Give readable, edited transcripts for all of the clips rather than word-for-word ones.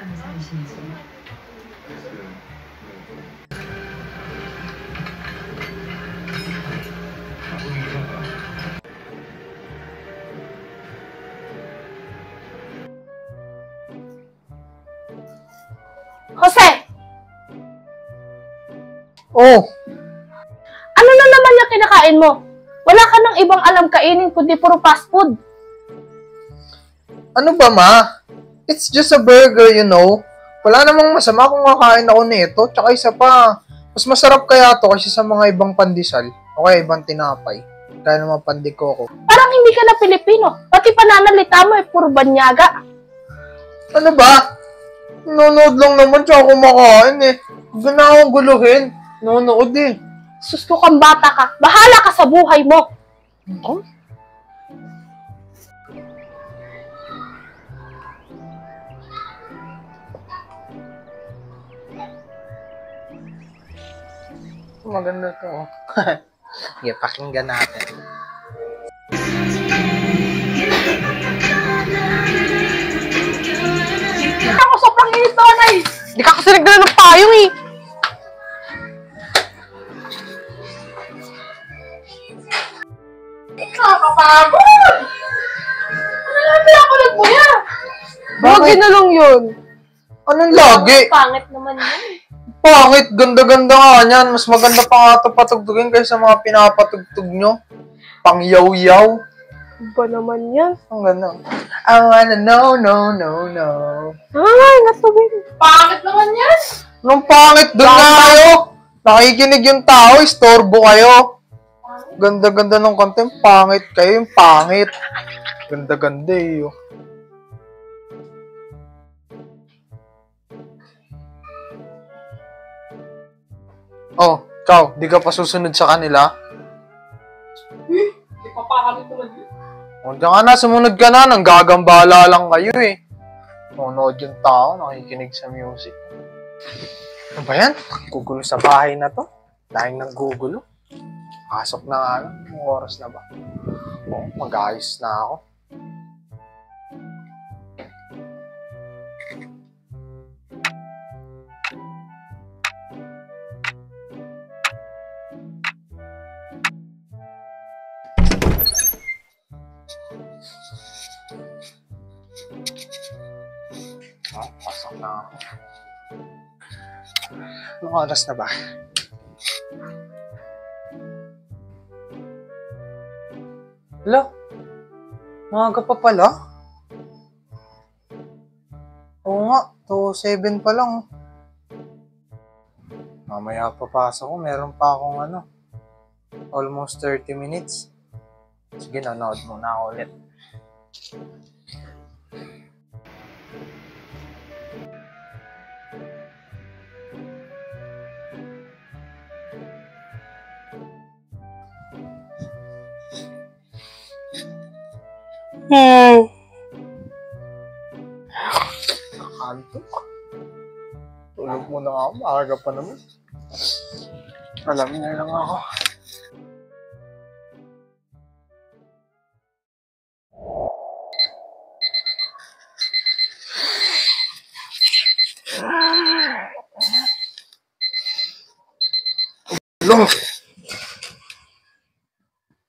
Jose! Oh, Ano na naman yung kinakain mo? Wala ka nang ibang alam kainin kundi puro fast food. ano ba ma? It's just a burger, you know. Wala namang masama kung kakain ako nito. Tsaka isa pa, mas masarap kaya to kasi sa mga ibang pandesal o kaya ibang tinapay. Kaya naman pandikoko. Parang hindi ka na Pilipino. Pati pananalita mo puro banyaga. Ano ba? Nanonood lang naman tsaka kumakain eh. Huwag na akong guluhin. Nanonood eh. Susto kang bata ka. Bahala ka sa buhay mo. Oh? Maganda to. Sige, pakinggan natin. Ako sobrang init to, Nay. Hindi ka kasi nagdala ng payong eh. Nakakapagod! Ano naman ako nagbuya? Bakit na lang yun? Anong lagi? Pangit naman yun. Pangit, ganda-ganda nga niyan. Mas maganda pa nga ito patugtugin kaysa mga pinapatugtog nyo. Pang-yaw-yaw. Ba naman yan? Ang ganda. I wanna know, no. Ay, natubig. Pangit naman yan. Anong pangit? Doon nga kayo. Nakikinig yung tao, istorbo kayo. Ganda-ganda ng content. Pangit kayo, yung pangit. Ganda-ganda eh. Oh, ikaw, di ka pa susunod sa kanila? Hindi pa pakamit naman yun. O, diyan ka na, sumunod ka na. Nanggagambala lang kayo eh. Nanonood yung tao, nakikinig sa music. Ano ba yan? Gugulo sa bahay na to. Dahil naggugulo. Pasok na nga lang. Anong oras na ba? O, mag-ayos na ako. Pasok na ako. Anong oras na ba? Hala? Maaga pa pala? Oo nga, 2:07 pa lang. Mamaya papasok ko, meron pa akong almost 30 minutes. Sige, nanood muna ako ulit. Nakakantok. Tulog muna ako, maaga pa naman. Alamin na lang ako.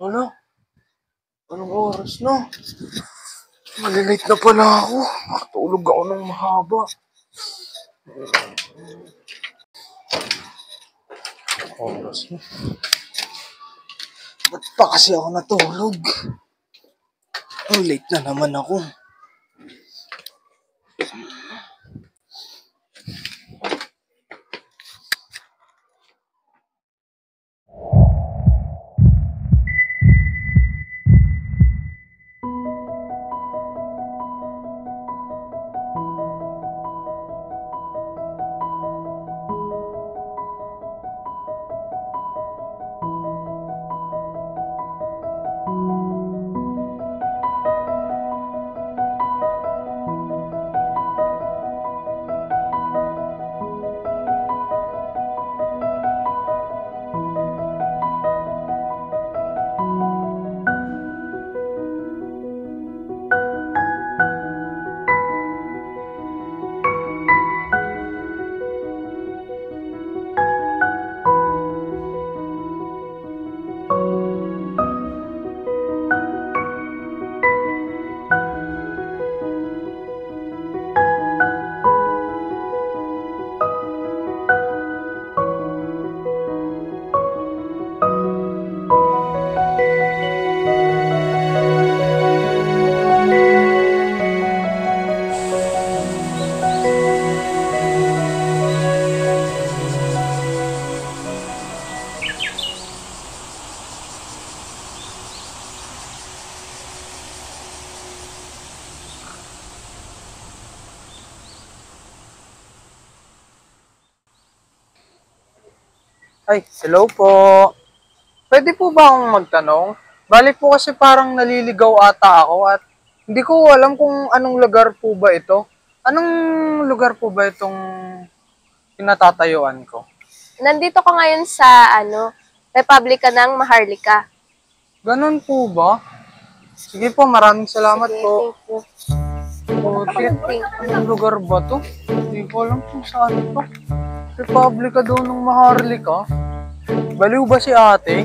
Ano? Anong oras na? Malilate na pala ako. Nakatulog ako ng mahaba. Oras na. Ba't pa kasi ako natulog? Late na naman ako. Ay, hello po. Pwede po ba akong magtanong? Bali po kasi parang naliligaw ata ako at hindi ko alam kung anong lugar po ba ito. Anong lugar po ba itong pinatatayuan ko? Nandito ka ngayon sa, Republika ng Maharlika. Ganun po ba? Sige po, maraming salamat Sige, po. thank you. Buti, anong lugar ba to? Hindi ko alam kung saan ito. Republika daw ng Maharlika. Baliw ba si ate?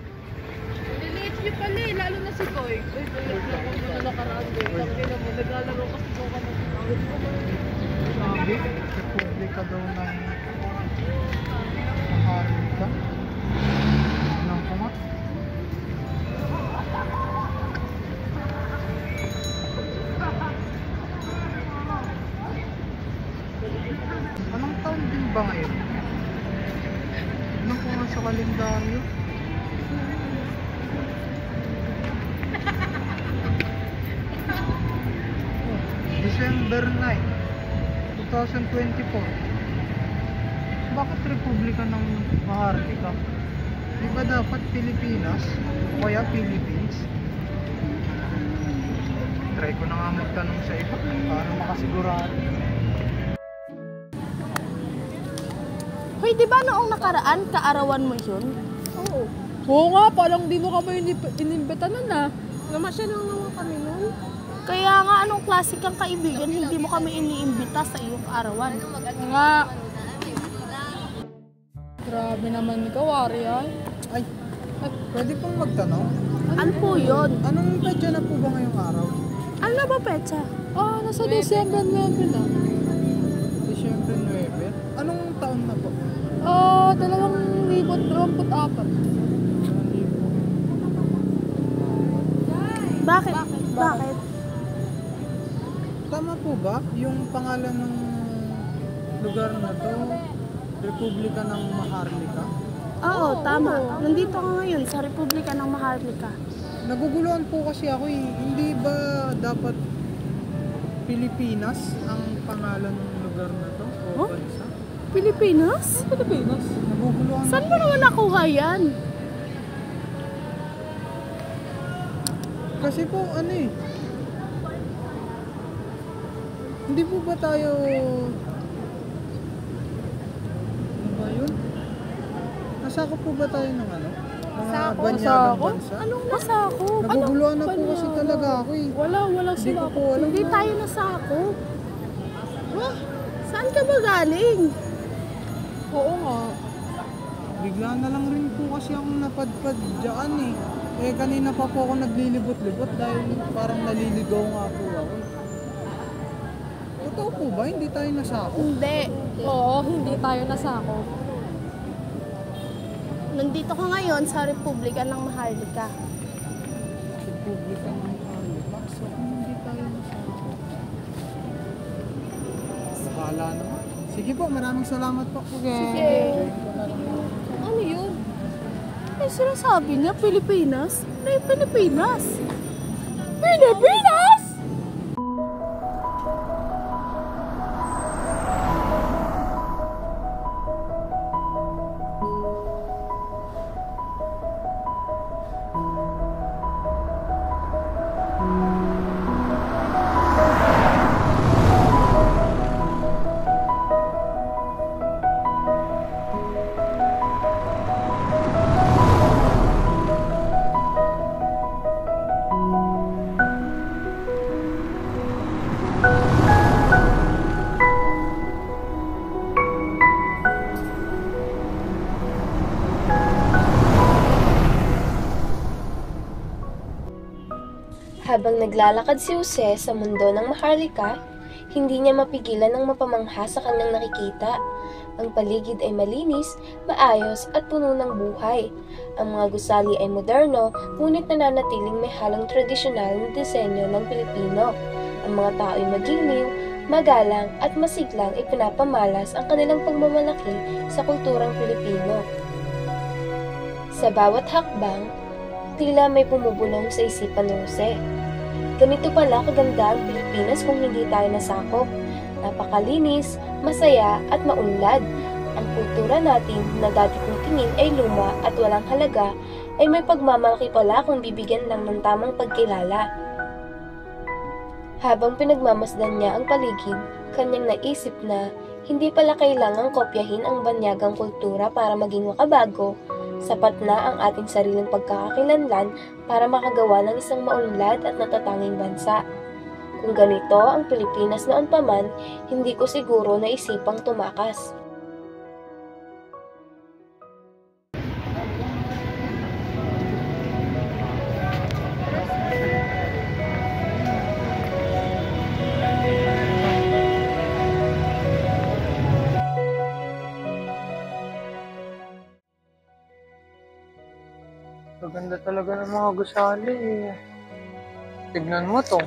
Niliit niyo pala eh, lalo na si Koy. Uy, kulit na ako na nakaraan din. Sabi na mo, naglalaro kasi ko ka ng Sabi, Republika daw ng Maharlika. Tignan ko nga. Anong taon din ba ngayon? Tignan ko nga sa kalendaryo. December 9, 2024. Bakit Republika ng Maharlika? Di ba dapat Pilipinas? O kaya Philippines? Try ko na nga magtanong sa iba para makasigurado. Hoy, di ba noong nakaraan, kaarawan mo yun? Oo. Oo nga, parang di mo kami inimbita nun ah. Namasya lang naman kami nun. Kaya nga, anong klase kang kaibigan, hindi mo kami iniimbita sa iyong kaarawan. Nga. Grabe naman ikaw, Ariel. Ay, pwede pong magtanong? Ano po yun? Anong petsa na po ba ngayong araw? Ano na ba, Pecha? Nasa December 9 na. December 9? Anong taon na po? 2024. Bakit? Bakit? Tama po ba yung pangalan ng lugar na to, Republika ng Maharlika? Oo, tama. Nandito ka ngayon sa Republika ng Maharlika. Naguguluhan po kasi ako eh. Hindi ba dapat Pilipinas ang pangalan ng lugar na to o Huh? bansa? Pilipinas? Pilipinas. Naguguluhan Saan mo naman nakuha yan? kasi po ano eh. Hindi po ba tayo... Ano ba yun? Nasakop po ba tayo ng ano? Mga banyagang bansa? Anong nasakop? Naguguluhan na po kasi talaga ako eh. Walang Hindi sila. ko po alam. Hindi tayo nasakop. Saan ka ba galing? Oo nga. Bigla na lang rin po kasi akong napadpad dyan eh. Eh kanina pa po ako naglilibot-libot dahil parang naliligaw nga po ako. Totoo po ba? Hindi tayo nasakop? Hindi. Oo, hindi tayo nasakop. Nandito ka ngayon sa Republika ng Maharlika. Republika ng Maharlika. So hindi tayo nasakop. Bahala naman. Sige po, maraming salamat po. Sige. Ano yun? Ay, sinasabi niya, Pilipinas? Ay, Pilipinas! Pilipinas! Habang naglalakad si Jose sa mundo ng Maharlika, hindi niya mapigilan ng mapamangha sa kanyang nakikita. Ang paligid ay malinis, maayos at puno ng buhay. Ang mga gusali ay moderno, ngunit nananatiling may halong tradisyonal na disenyo ng Pilipino. Ang mga tao ay magiliw, magalang at masiglang ipinapamalas ang kanilang pagmamalaki sa kulturang Pilipino. Sa bawat hakbang, tila may bumubulong sa isipan ni Jose. Ganito pala kaganda ang Pilipinas kung hindi tayo nasakop. Napakalinis, masaya at maunlad. Ang kultura natin na dati kong tingin ay luma at walang halaga ay may pagmamalaki pala kung bibigyan lang ng tamang pagkilala. Habang pinagmamasdan niya ang paligid, kanyang naisip na hindi pala kailangang kopyahin ang banyagang kultura para maging makabago. Sapat na ang ating sariling pagkakakilanlan para makagawa ng isang maunlad at natatanging bansa. Kung ganito ang Pilipinas noon pa man, hindi ko siguro naisipang tumakas. Maganda talaga ng mga gusali eh. Tignan mo to.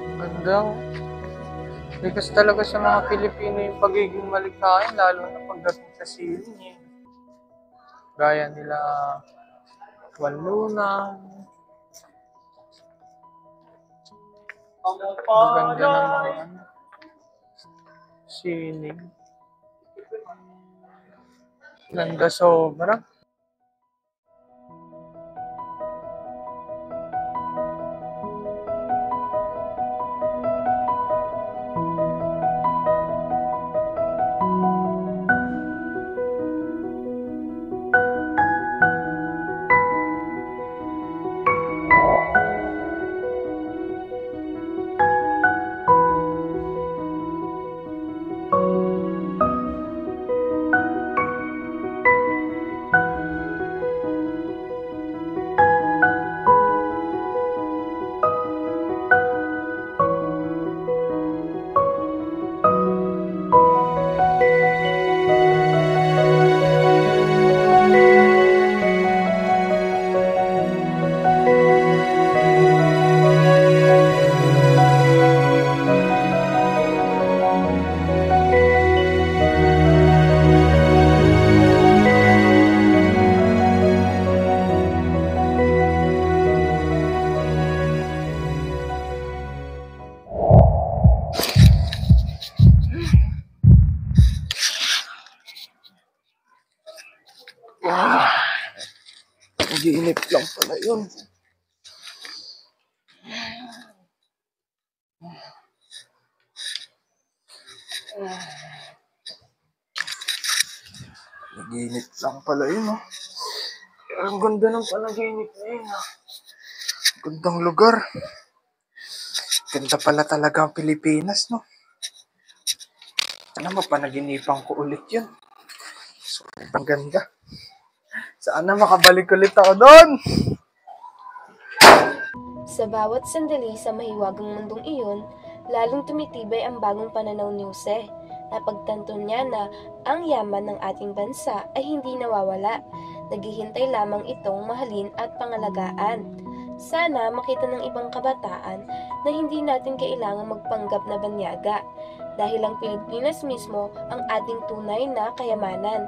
Ang ganda. Likas talaga sa mga Pilipino yung pagiging malikhain, lalo na pagdating sa siling eh. Gaya nila Waluna. Ang ganda ng mga siling. Ganda sobra. Nag-iinip lang pala yun. Nag-iinip lang pala yun, oh. Ang ganda ng panaginip na yun, ah. Gandang lugar. Ganda pala talaga ang Pilipinas, no? Ano, mapanaginipan ko ulit yun. So, ang ganda. Sana makabalik ulit ako doon. Sa bawat sandali sa mahiwagang mundong iyon, lalong tumitibay ang bagong pananaw ni Jose. Napagtanto niya na ang yaman ng ating bansa ay hindi nawawala. Naghihintay lamang itong mahalin at pangalagaan. Sana makita ng ibang kabataan na hindi natin kailangang magpanggap na banyaga dahil ang Pilipinas mismo ang ating tunay na kayamanan.